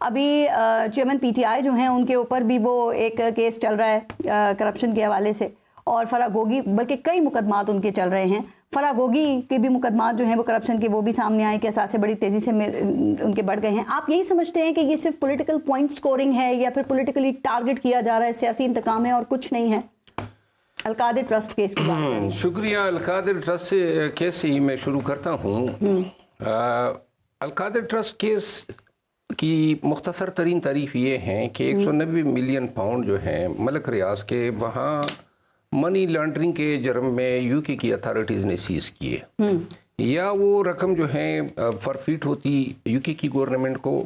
ابھی chairman P T I جو ہیں ان کے اوپر بھی وہ ایک کیس چل رہا ہے کرپشن کے حوالے سے, اور فرح گوگی, بلکہ کئی مقدمات ان کے چل رہے ہیں. فرح گوگی کے بھی مقدمات جو ہیں وہ کرپشن کے وہ بھی سامنے آئے کہ اثاثے بڑی تیزی سے ان کے بڑھ گئے ہیں. آپ یہی سمجھتے ہیں کہ یہ صرف پولیٹیکل پوائنٹ سکورنگ ہے یا پھر پولیٹیکلی ٹارگٹ کیا جا رہا ہے, سیاسی انتقام ہے اور کچھ نہیں ہے؟ القادر ٹرسٹ کیس کی بات. شکریہ. القادر ٹرسٹ کیس سے ہی میں شروع کرتا ہوں. القادر ٹرسٹ کیس کی مختصر ترین تعریف یہ ہے کہ 190 ملین پاؤنڈ جو ہیں ملک ریاض کے, وہاں منی لانڈرنگ کے جرم میں یو کے کی اتھارٹیز نے سیز کیے, یا وہ رقم جو ہے فرفیٹ ہوتی یو کے کی گورنمنٹ کو.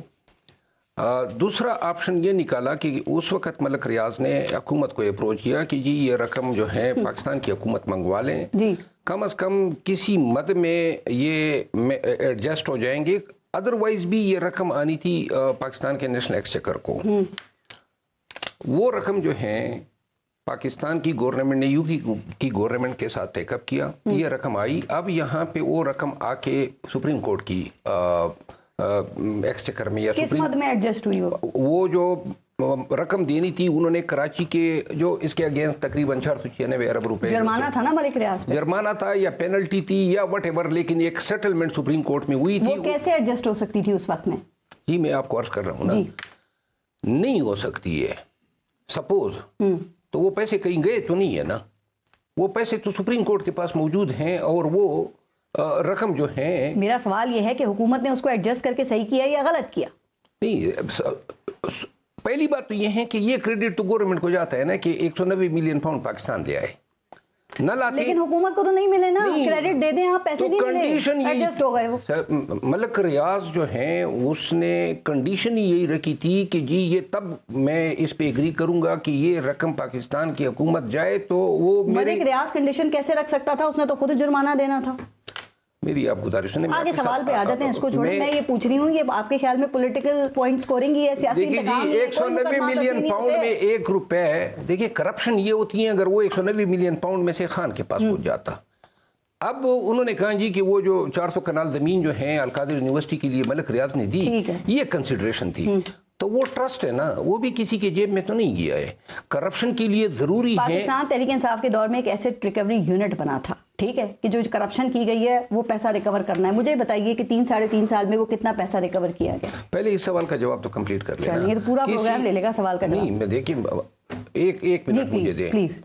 دوسرا آپشن یہ نکالا کہ اس وقت ملک ریاض نے حکومت کو اپروچ کیا کہ جی یہ رقم جو ہے پاکستان کی حکومت منگوا لیں, کم از کم کسی مد میں یہ ایڈجسٹ ہو جائیں گے, ادروائز بھی یہ رقم آنی تھی پاکستان کے نیشنل ایکسچیکر کو. وہ رقم جو ہے پاکستان کی گورنمنٹ نے یو کی گورنمنٹ کے ساتھ ٹیک اپ کیا, یہ رقم آئی. اب یہاں پہ وہ رقم آ کے سپریم کورٹ کی ایکسچیکر میں یا کس مد میں ایڈجسٹ ہوئی, وہ جو رقم دینی تھی انہوں نے کراچی کے جو اس کے اگینسٹ تقریباً 496 ارب روپے جرمانہ تھا نا ملک ریاض پہ, جرمانہ تھا یا پینلٹی تھی یا وٹ ایور, لیکن ایک سیٹلمنٹ سپریم کورٹ میں ہوئی تھی. وہ کیسے ایڈجسٹ ہو سکتی تھی اس وقت میں؟ جی میں آپ کو عرض کر رہا ہوں نا, نہیں ہو سکتی ہے. سپوز تو وہ پیسے کہیں گئے تو نہیں ہے نا, وہ پیسے تو سپریم کورٹ کے پاس موجود ہیں, اور وہ رقم جو ہے. میرا سوال یہ ہے کہ حکومت نے اس کو ایڈجسٹ کر کے صحیح کیا یا غلط کیا؟ نہیں, پہلی بات تو یہ ہے کہ یہ کریڈٹ تو گورنمنٹ کو جاتا ہے نا کہ 190 ملین پاؤنڈ پاکستان لے آئے, نہ لاتے. لیکن حکومت کو تو نہیں ملے نا, کریڈٹ دے دیں آپ, پیسے نہیں ملے, ایڈجسٹ ہو گئے وہ. ملک ریاض جو ہیں اس نے کنڈیشن ہی یہی رکھی تھی کہ جی یہ تب میں اس پہ اگری کروں گا کہ یہ رقم پاکستان کی حکومت جائے. تو وہ ملک ریاض کنڈیشن کیسے رکھ سکتا تھا, اس نے تو خود جرمانہ دینا تھا. میری آپ گزارش سنیں, آگے سوال پہ آ جاتے ہیں, اس کو چھوڑیں. میں یہ پوچھ رہی ہوں یہ آپ کے خیال میں پولیٹیکل پوائنٹ سکورنگ ہی ہے, سیاسی انتقام ہے؟ 190 ملین پاؤنڈ میں 1 روپے, دیکھیں کرپشن یہ ہوتی ہے اگر وہ 190 ملین پاؤنڈ میں سے خان کے پاس پہنچ جاتا. اب انہوں نے کہا جی کہ وہ جو 400 کنال زمین جو ہیں القادر یونیورسٹی کے لیے ملک ریاض نے دی, یہ کنسیڈریشن تھی. تو وہ ٹرسٹ ہے نا, وہ بھی کسی کے جیب میں تو نہیں گیا ہے. کرپشن کے لیے ضروری ہے. پاکستان تحریک انصاف کے دور میں ایک ایسٹ ریکوری یونٹ بنا تھا, ٹھیک ہے, کہ جو کرپشن کی گئی ہے وہ پیسہ ریکور کرنا ہے. مجھے بتائیے کہ 3-3.5 سال میں وہ کتنا پیسہ ریکور کیا گیا؟ پہلے اس سوال کا جواب تو کمپلیٹ کر لینا. چلیے پورا پروگرام لے لے گا سوال کا جواب. نہیں میں دیکھیں ایک منٹ مجھے دیں. پلیز.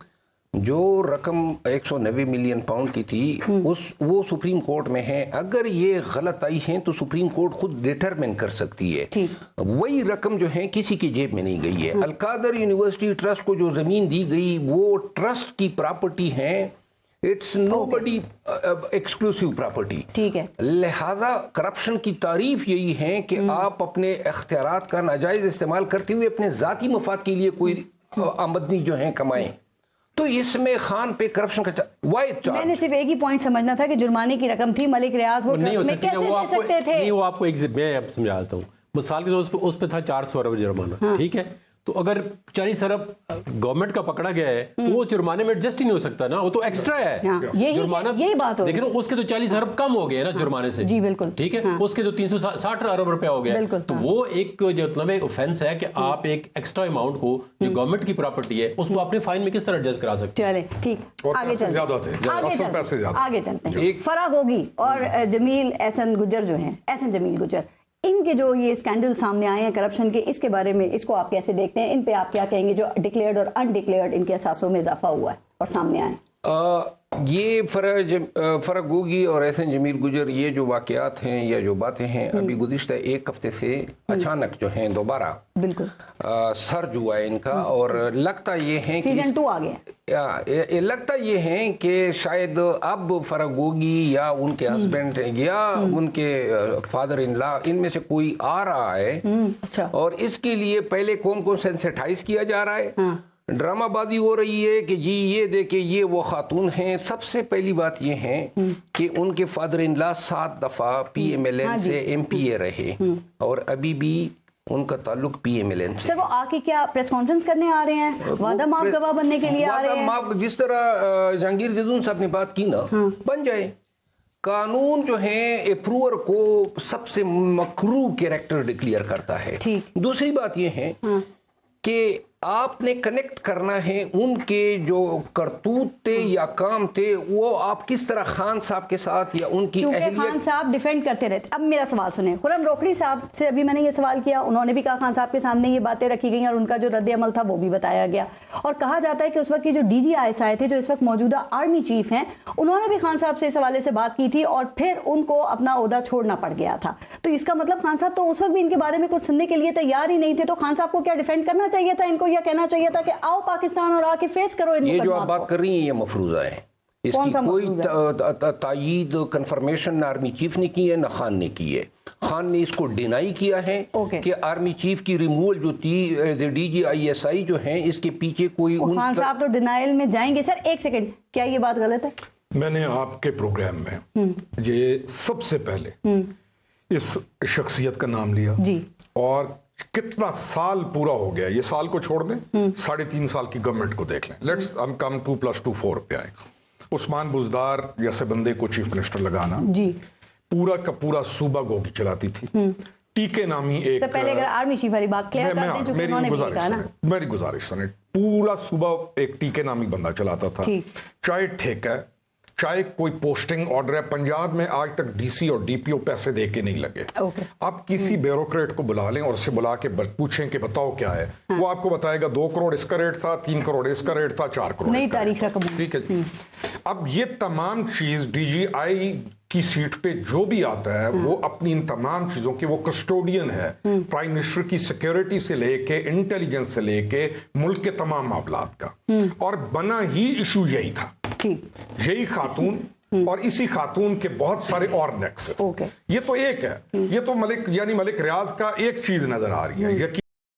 جو رقم 190 ملین پاؤنڈ کی تھی وہ سپریم کورٹ میں ہے. اگر یہ غلط آئی ہیں تو سپریم کورٹ خود ڈیٹرمن کر سکتی ہے. وہی رقم جو ہے کسی کی جیب میں نہیں گئی ہے. القادر یونیورسٹی ٹرسٹ کو جو زمین دی گئی وہ ٹرسٹ کی پراپرٹی ہے, it's nobody exclusive property. ٹھیک ہے, لہذا کرپشن کی تعریف یہی ہے کہ آپ اپنے اختیارات کا ناجائز استعمال کرتے ہوئے اپنے ذاتی مفاد کے لیے کوئی آمدنی جو ہے کمائیں. تو اس میں خان پہ کرپشن کا میں نے صرف ایک ہی پوائنٹ سمجھنا تھا کہ جرمانے کی رقم تھی, ملک ریاض وہ ٹرسٹ میں کیسے دے سکتے تھے؟ نہیں, وہ آپ کو میں اب سمجھاتا ہوں. مثال کے طور اس پہ تھا 400 ارب جرمانہ, ٹھیک ہے, تو اگر 40 ارب گورنمنٹ کا پکڑا گیا ہے تو وہ جرمانے میں ایڈجسٹ ہی نہیں ہو سکتا نا, وہ تو ایکسٹرا ہے جرمانہ. یہی بات ہو, لیکن اس کے تو 40 ارب کم ہو گئے نا جرمانے سے. جی بالکل, ٹھیک ہے, اس کے تو 360 ارب روپے ہو گیا. تو وہ ایک جو مطلب اوفینس ہے کہ آپ ایک ایکسٹرا اماؤنٹ کو جو گورنمنٹ کی پراپرٹی ہے اس کو اپنے فائن میں کس طرح ایڈجسٹ کرا سکتے ہیں. چلیں ٹھیک, آگے چلتے ہیں. فرح گوگی اور جمیل احسن گجر جو ہیں, احسن جمیل گجر, ان کے جو یہ اسکینڈل سامنے آئے ہیں کرپشن کے, اس کے بارے میں اس کو آپ کیسے دیکھتے ہیں؟ ان پہ آپ کیا کہیں گے جو ڈکلیئرڈ اور انڈکلیئرڈ ان کے اثاثوں میں اضافہ ہوا ہے اور سامنے آئے؟ یہ فرح گوگی اور احسن جمیل گجر یہ جو واقعات ہیں یا جو باتیں ہیں ابھی گزشتہ 1 ہفتے سے اچانک جو ہیں دوبارہ بالکل سرج ہوا ہے ان کا, اور لگتا یہ ہے کہ سیزن 2 آ گیا. لگتا یہ ہے کہ شاید اب فرح گوگی یا ان کے ہسبینڈ یا ان کے فادر ان لا ان میں سے کوئی آ رہا ہے, اور اس کے لیے پہلے قوم کو سینسیٹائز کیا جا رہا ہے, ڈرامہ بازی ہو رہی ہے کہ جی یہ دیکھیں یہ وہ خاتون ہیں. سب سے پہلی بات یہ ہے کہ ان کے فادر ان لا 7 دفعہ پی ایم ایل این سے ایم پی اے رہے, اور ابھی بھی ان کا تعلق پی ایم ایل این سے. سر وہ آ کے کیا پریس کانفرنس کرنے آ رہے ہیں, وعدہ ماپ گواہ بننے کے لیے آ رہے ہیں؟ جس طرح جہانگیر جزون صاحب نے بات کی نا, بن جائے. قانون جو ہے اپروور کو سب سے مکروہ کیریکٹر ڈکلیئر کرتا ہے. دوسری بات یہ ہے کہ آپ نے کنیکٹ کرنا ہے ان کے جو کرتوت تھے یا کام تھے وہ آپ کس طرح خان صاحب کے ساتھ یا ان کی اہلیت. خان صاحب ڈیفینڈ کرتے رہتے. اب میرا سوال سنیں, خرم روکڑی صاحب سے ابھی میں نے یہ سوال کیا, انہوں نے بھی کہا خان صاحب کے سامنے یہ باتیں رکھی گئی اور ان کا جو رد عمل تھا وہ بھی بتایا گیا, اور کہا جاتا ہے کہ اس وقت کی جو ڈی جی آئی ایس آئی تھے جو اس وقت موجودہ آرمی چیف ہیں, انہوں نے بھی خان صاحب سے اس حوالے سے بات کی تھی اور پھر ان کو اپنا عہدہ چھوڑنا پڑ گیا تھا. تو اس کا مطلب خان صاحب تو اس وقت بھی ان کے بارے میں کچھ سننے کے لیے تیار ہی نہیں تھے. تو خان صاحب کو کیا ڈیفینڈ کرنا چاہیے تھا ان کو, یا کہنا چاہیے تھا کہ آؤ پاکستان اور آ کے فیس کرو ان یہ جو آپ بات کر رہی ہیں یہ مفروضہ ہے, اس کی کوئی تائید کنفرمیشن نہ آرمی چیف نے کی ہے نہ خان نے کی ہے. خان نے اس کو ڈینائی کیا ہے کہ آرمی چیف کی ریموول جو تھی as a D G I S I جو ہیں اس کے پیچھے کوئی. خان صاحب تو ڈینائل میں جائیں گے. سر ایک سیکنڈ, کیا یہ بات غلط ہے؟ میں نے آپ کے پروگرام میں یہ سب سے پہلے اس شخصیت کا نام لیا جی, اور کتنا سال پورا ہو گیا, یہ سال کو چھوڑ دیں, 3.5 سال کی گورنمنٹ کو دیکھ لیں. لیٹس ہم کم 2+2 4 پہ آئیں. عثمان بزدار جیسے بندے کو چیف منسٹر لگانا, جی پورا کا پورا صوبہ گوگی چلاتی تھی. ٹیکے نامی ایک, پہلے اگر آرمی چیف والی بات کلیئر کر دیں, میری گزارش سنیں, پورا صوبہ ایک ٹیکے نامی بندہ چلاتا تھا. چاہے ٹھیکہ, چاہے کوئی پوسٹنگ آرڈر ہے, پنجاب میں آج تک ڈی سی اور ڈی پی او پیسے دے کے نہیں لگے. آپ کسی بیوروکریٹ کو بلا لیں اور اسے بلا کے پوچھیں کہ بتاؤ کیا ہے, وہ آپ کو بتائے گا 2 کروڑ اس کا ریٹ تھا, 3 کروڑ اس کا ریٹ تھا, 4 کروڑ نئی تاریخ رقم. ٹھیک ہے. اب یہ تمام چیز ڈی جی آئی کی سیٹ پہ جو بھی آتا ہے وہ اپنی ان تمام چیزوں کے وہ کسٹوڈین ہے, پرائم منسٹر کی سیکیورٹی سے لے کے انٹیلیجنس سے لے کے ملک کے تمام معاملات کا. اور بنا ہی ایشو یہی تھا, یہی خاتون اور اسی خاتون کے بہت سارے اور نیکسس. یہ تو ایک ہے, یہ تو ملک یعنی ملک ریاض کا ایک چیز نظر آ رہی ہے.